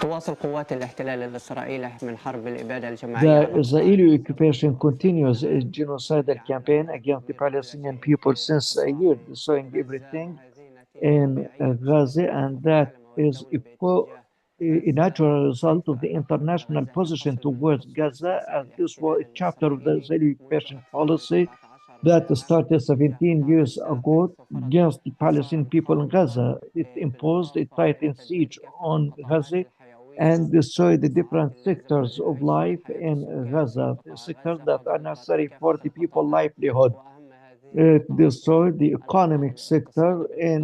تواصل قوات الاحتلال الإسرائيلي من حرب الإبادة الجماعية The على Israeli occupation continues a genocidal campaign against the Palestinian people since a year, destroying everything in Gaza, and that is a natural result of the international position towards Gaza, as this was a chapter of the Israeli occupation policy that started 17 years ago against the Palestinian people in Gaza. It imposed a tightened siege on Gaza and destroyed the different sectors of life in Gaza, the sectors that are necessary for the people's livelihood. It destroyed the economic sector in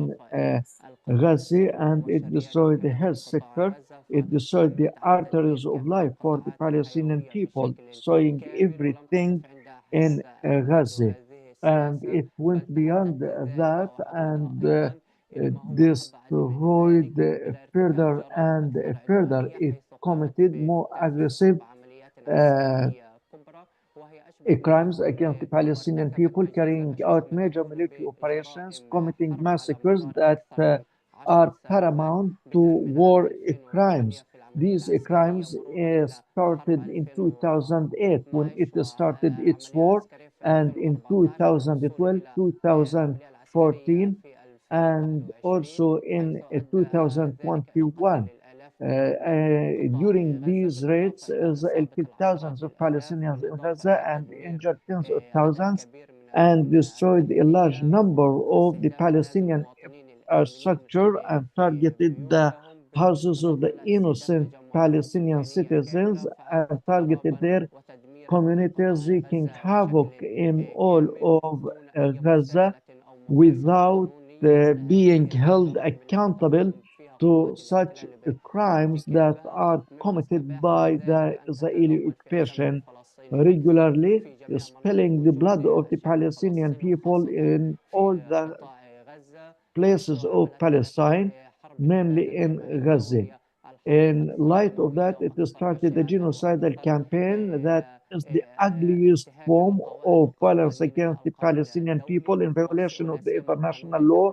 Gaza, and it destroyed the health sector. It destroyed the arteries of life for the Palestinian people, destroying everything in Gaza. And it went beyond that and destroyed further and further. It committed more aggressive uh, crimes against the Palestinian people, carrying out major military operations, committing massacres that are paramount to war crimes. These crimes started in 2008 when it started its war, and in 2012, 2014, and also in 2021. During these raids, Israel killed thousands of Palestinians in Gaza and injured tens of thousands and destroyed a large number of the Palestinian structure and targeted the houses of the innocent Palestinian citizens and targeted their communities, wreaking havoc in all of Gaza without being held accountable to such crimes that are committed by the Israeli occupation, regularly spilling the blood of the Palestinian people in all the places of Palestine, mainly in Gaza. In light of that, it started a genocidal campaign that is the ugliest form of violence against the Palestinian people in violation of the international law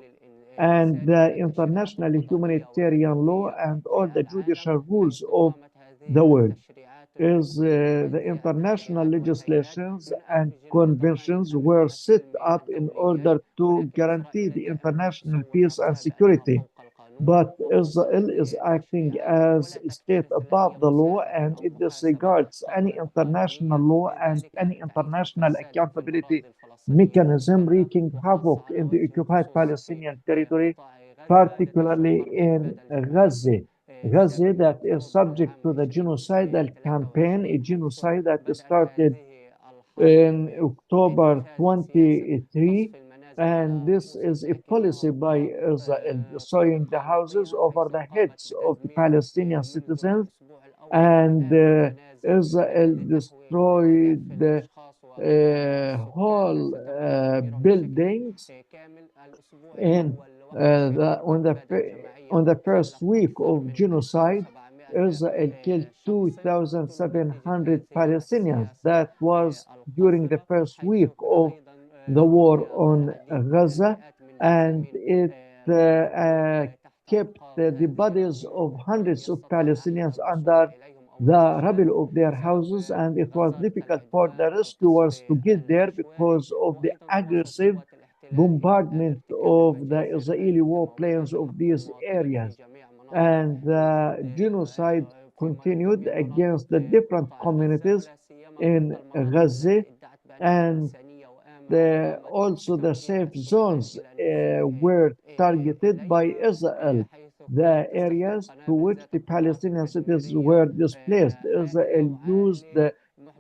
and the international humanitarian law and all the judicial rules of the world. Is the international legislations and conventions were set up in order to guarantee the international peace and security. But Israel is acting as a state above the law, and it disregards any international law and any international accountability mechanism, wreaking havoc in the occupied Palestinian territory, particularly in Gaza. Gaza that is subject to the genocidal campaign, a genocide that started in October 23, and this is a policy by Israel, destroying the houses over the heads of the Palestinian citizens, and Israel destroyed the whole buildings in on the first week of genocide. Israel killed 2,700 Palestinians. That was during the first week of the war on Gaza, and it kept the bodies of hundreds of Palestinians under the rubble of their houses, and it was difficult for the rescuers to get there because of the aggressive bombardment of the Israeli warplanes of these areas. And the genocide continued against the different communities in Gaza, and also the safe zones were targeted by Israel, the areas to which the Palestinian citizens were displaced. Israel used the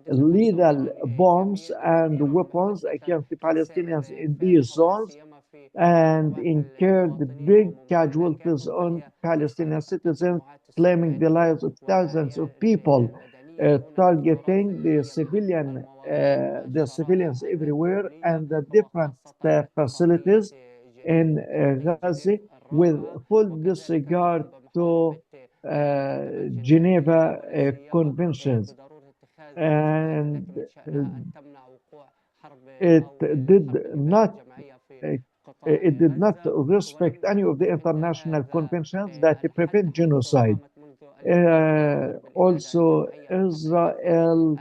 lethal bombs and weapons against the Palestinians in these zones and incurred big casualties on Palestinian citizens, claiming the lives of thousands of people, targeting the civilians everywhere and the different facilities in Gaza with full disregard to Geneva conventions. And it did not it did not respect any of the international conventions that prevent genocide. Also, Israel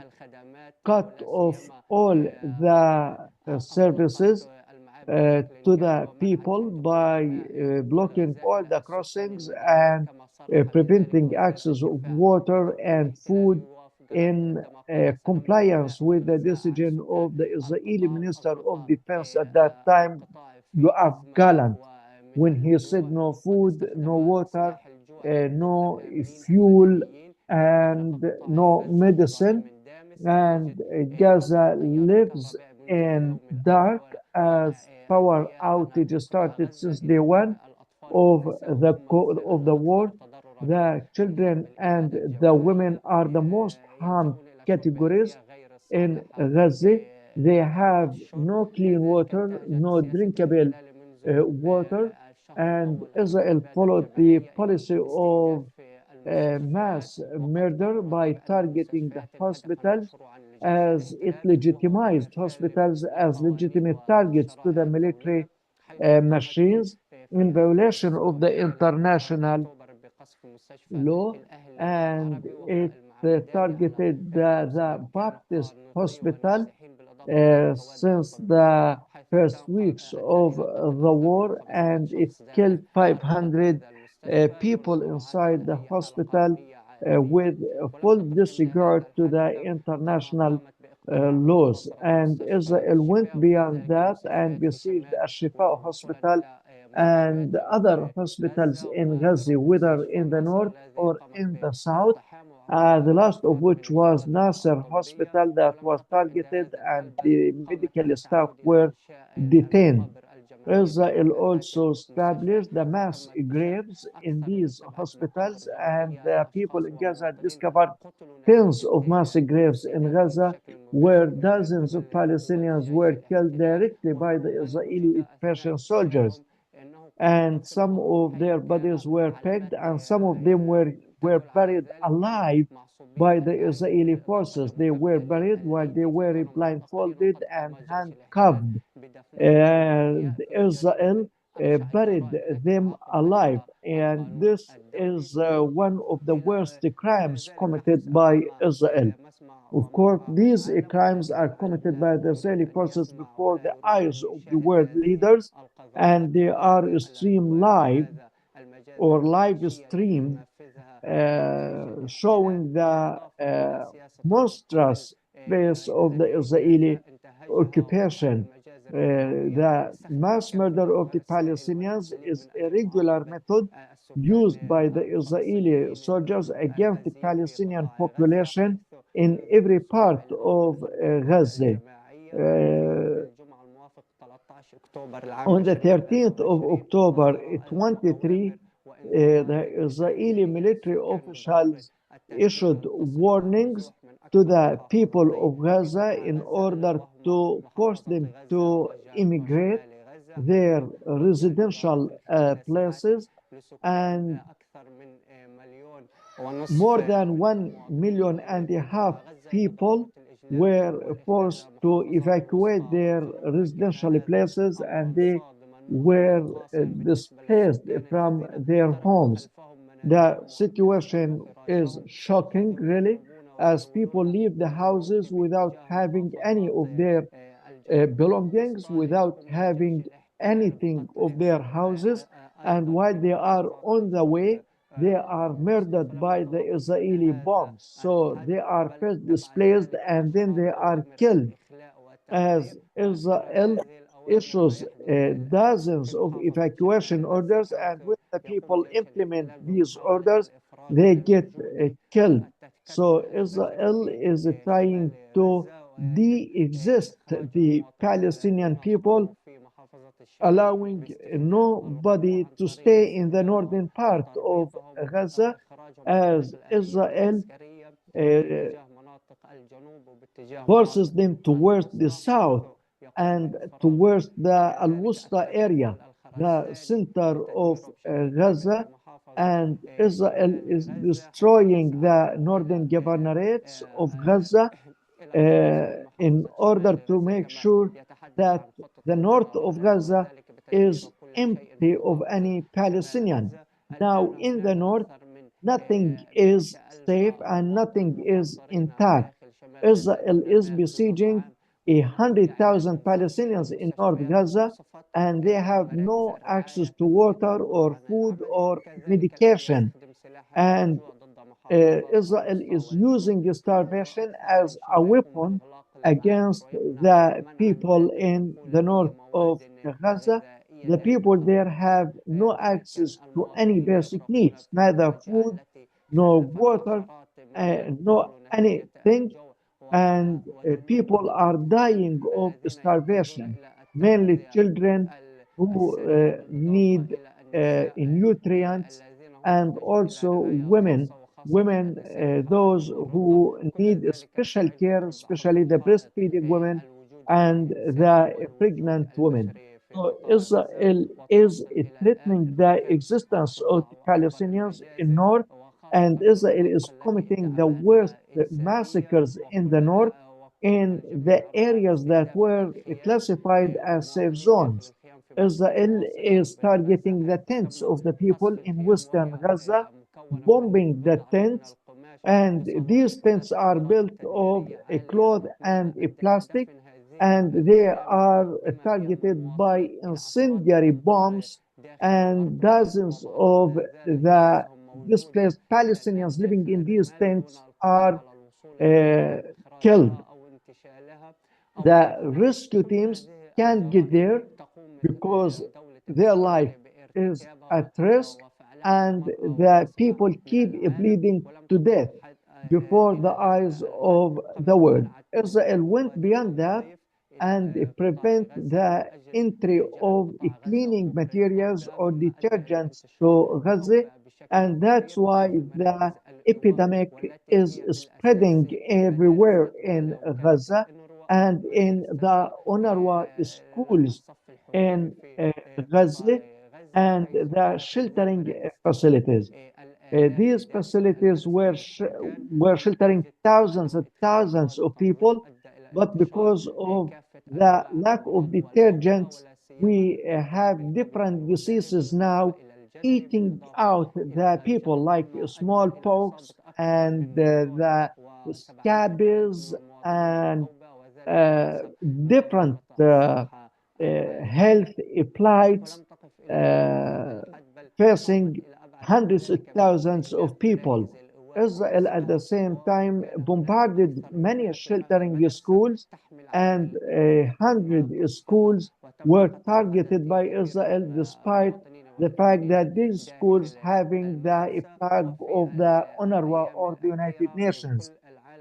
cut off all the services to the people by blocking all the crossings and preventing access of water and food in compliance with the decision of the Israeli Minister of Defense at that time, Yoav Gallant, when he said no food, no water, no fuel, and no medicine. And Gaza lives in dark as power outage started since day one of the war. The children and the women are the most harmed categories in Gaza. They have no clean water, no drinkable water, and Israel followed the policy of mass murder by targeting the hospitals as it legitimized hospitals as legitimate targets to the military machines in violation of the international law, and it targeted the Baptist hospital since the first weeks of the war, and it killed 500 people inside the hospital with full disregard to the international laws. And Israel went beyond that and besieged Al-Shifa hospital and other hospitals in Gaza, whether in the north or in the south, the last of which was Nasser Hospital that was targeted and the medical staff were detained. Israel also established the mass graves in these hospitals, and the people in Gaza discovered tens of mass graves in Gaza where dozens of Palestinians were killed directly by the Israeli occupation soldiers, and some of their bodies were pegged, and some of them were buried alive by the Israeli forces. They were buried while they were blindfolded and handcuffed, and Israel buried them alive. And this is one of the worst crimes committed by Israel. Of course, these crimes are committed by the Israeli forces before the eyes of the world leaders, and they are streamed live or live streamed, showing the monstrous face of the Israeli occupation. The mass murder of the Palestinians is a regular method used by the Israeli soldiers against the Palestinian population in every part of Gaza. On the 13th of October 23, the Israeli military officials issued warnings to the people of Gaza in order to force them to immigrate their residential places, and more than 1.5 million people were forced to evacuate their residential places, and they were displaced from their homes. The situation is shocking, really, as people leave the houses without having any of their belongings, without having anything of their houses, and while they are on the way, they are murdered by the Israeli bombs. So they are first displaced and then they are killed, as Israel issues dozens of evacuation orders, and when the people implement these orders, they get killed. So Israel is trying to de-exist the Palestinian people, allowing nobody to stay in the northern part of Gaza, as Israel uh, forces them towards the south and towards the Al-Wusta area, the center of Gaza, and Israel is destroying the northern governorates of Gaza in order to make sure that the north of Gaza is empty of any Palestinian. Now, in the north, nothing is safe and nothing is intact. Israel is besieging 100,000 Palestinians in North Gaza, and they have no access to water or food or medication. And Israel is using starvation as a weapon against the people in the north of Gaza. The people there have no access to any basic needs, neither food, nor water, no anything, and people are dying of starvation, mainly children who need nutrients, and also women, those who need special care, especially the breastfeeding women and the pregnant women. So Israel is threatening the existence of the Palestinians in north, and Israel is committing the worst massacres in the north in the areas that were classified as safe zones. Israel is targeting the tents of the people in western Gaza, bombing the tents, and these tents are built of a cloth and a plastic, and they are targeted by incendiary bombs, and dozens of the displaced Palestinians living in these tents are uh, killed. The rescue teams can't get there because their life is at risk, and the people keep bleeding to death before the eyes of the world. Israel went beyond that and prevent the entry of cleaning materials or detergents to Gaza, and that's why the epidemic is spreading everywhere in Gaza and in the UNRWA schools in Gaza and the sheltering facilities. These facilities were sheltering thousands and thousands of people, but because of the lack of detergents, we have different diseases now eating out the people, like smallpox and the scabies and uh, different health plights uh, facing hundreds of thousands of people. Israel at the same time bombarded many sheltering schools, and 100 schools were targeted by Israel despite the fact that these schools having the flag of the UNRWA or the United Nations.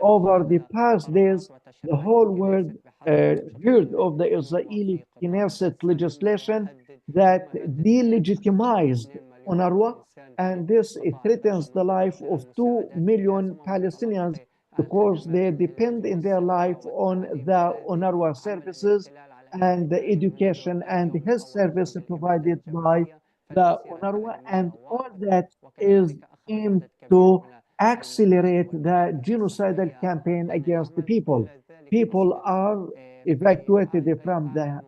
Over the past days, the whole world heard of the Israeli Knesset legislation that delegitimized UNRWA, and this it threatens the life of 2 million Palestinians because they depend in their life on the UNRWA services and the education and health service provided by the UNRWA, and all that is aimed to accelerate the genocidal campaign against the people. People are evacuated from the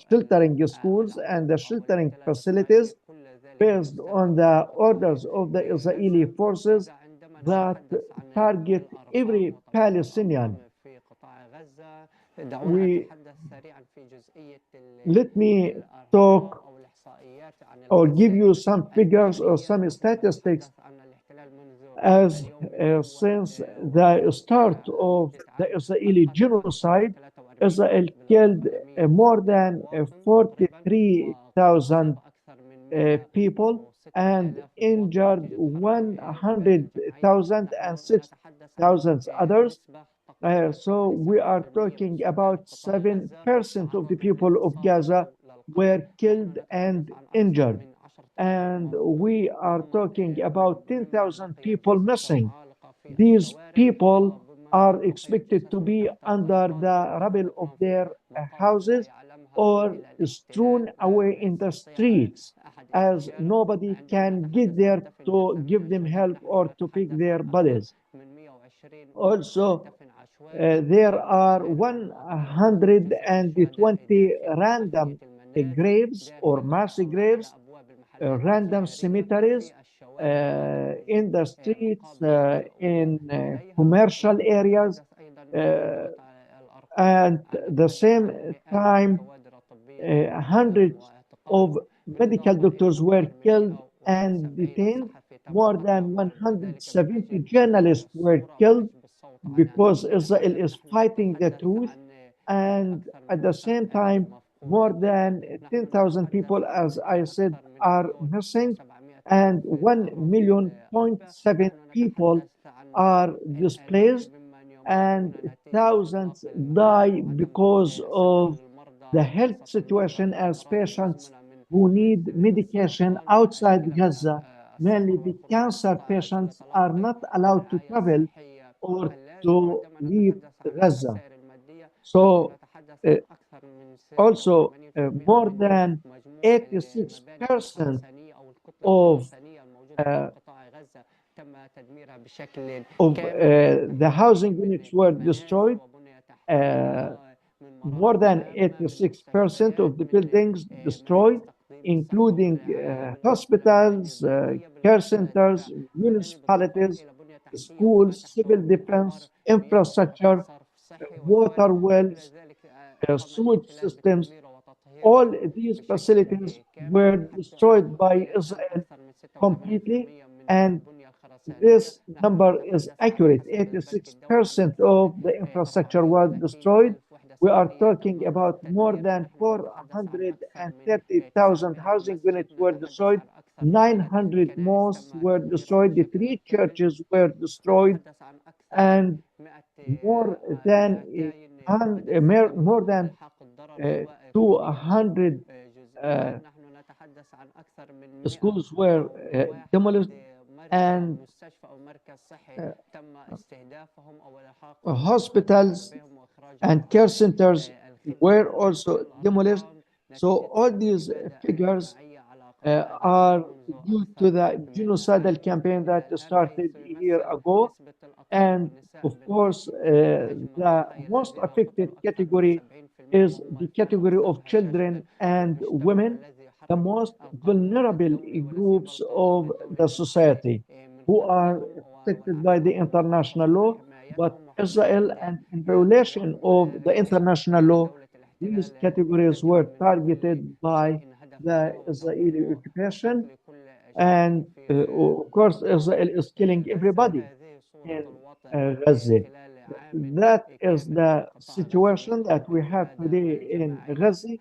sheltering schools and the sheltering facilities based on the orders of the Israeli forces that target every Palestinian. We Let me talk or give you some figures or some statistics as since the start of the Israeli genocide, Israel killed more than 43,000 people and injured 100,000 and 6,000 others. So we are talking about 7% of the people of Gaza were killed and injured. And we are talking about 10,000 people missing. These people are expected to be under the rubble of their houses or strewn away in the streets, as nobody can get there to give them help or to pick their bodies. Also, there are 120 random graves or mass graves, random cemeteries in the streets, in commercial areas, uh, and the same time, hundreds of medical doctors were killed and detained. More than 170 journalists were killed because Israel is fighting the truth. And at the same time, more than 10,000 people, as I said, are missing, and 1.7 million people are displaced, and thousands die because of the health situation as patients who need medication outside Gaza. Mainly the cancer patients are not allowed to travel or to leave Gaza. So uh, also more than 86% of uh, the housing units were destroyed. Uh, More than 86% of the buildings destroyed, including hospitals, care centers, municipalities, schools, civil defense, infrastructure, water wells, sewage systems. All these facilities were destroyed by Israel completely, and this number is accurate. 86% of the infrastructure was destroyed. We are talking about more than 430,000 housing units were destroyed. 900 mosques were destroyed. The three churches were destroyed, and more than more than 200 uh, schools were demolished, and uh, hospitals and care centers were also demolished. So all these figures are due to the genocidal campaign that started a year ago. And of course, the most affected category is the category of children and women, the most vulnerable groups of the society who are protected by the international law. But Israel, and in violation of the international law, these categories were targeted by the Israeli occupation. And of course, Israel is killing everybody in Gaza. That is the situation that we have today in Gaza,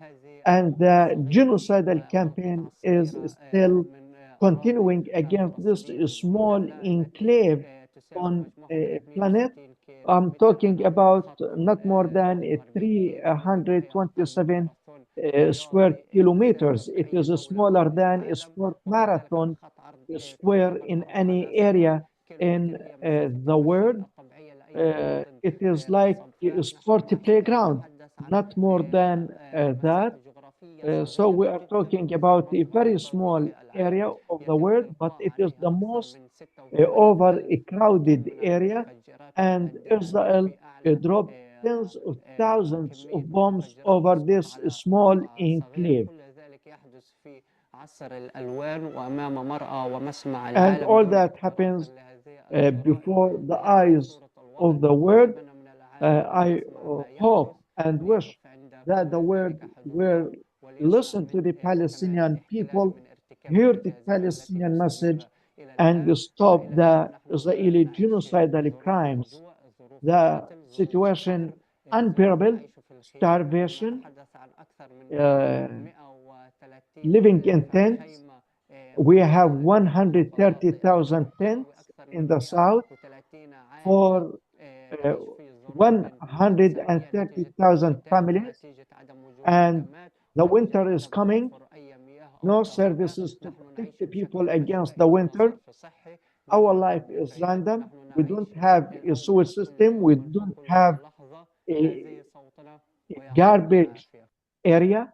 and the genocidal campaign is still continuing against this small enclave on a planet. I'm talking about not more than 327 square kilometers. It is smaller than a sport marathon square in any area in the world. It is like a sport playground, not more than that. So we are talking about a very small area of the world, but it is the most over a crowded area, and Israel dropped tens of thousands of bombs over this small enclave. And all that happens before the eyes of the world. I hope and wish that the world will listen to the Palestinian people, hear the Palestinian message, and stop the Israeli genocidal crimes. The situation unbearable, starvation, uh, living in tents. We have 130,000 tents in the south for 130,000 families, and the winter is coming. No services to protect the people against the winter. Our life is random. We don't have a sewer system. We don't have a garbage area.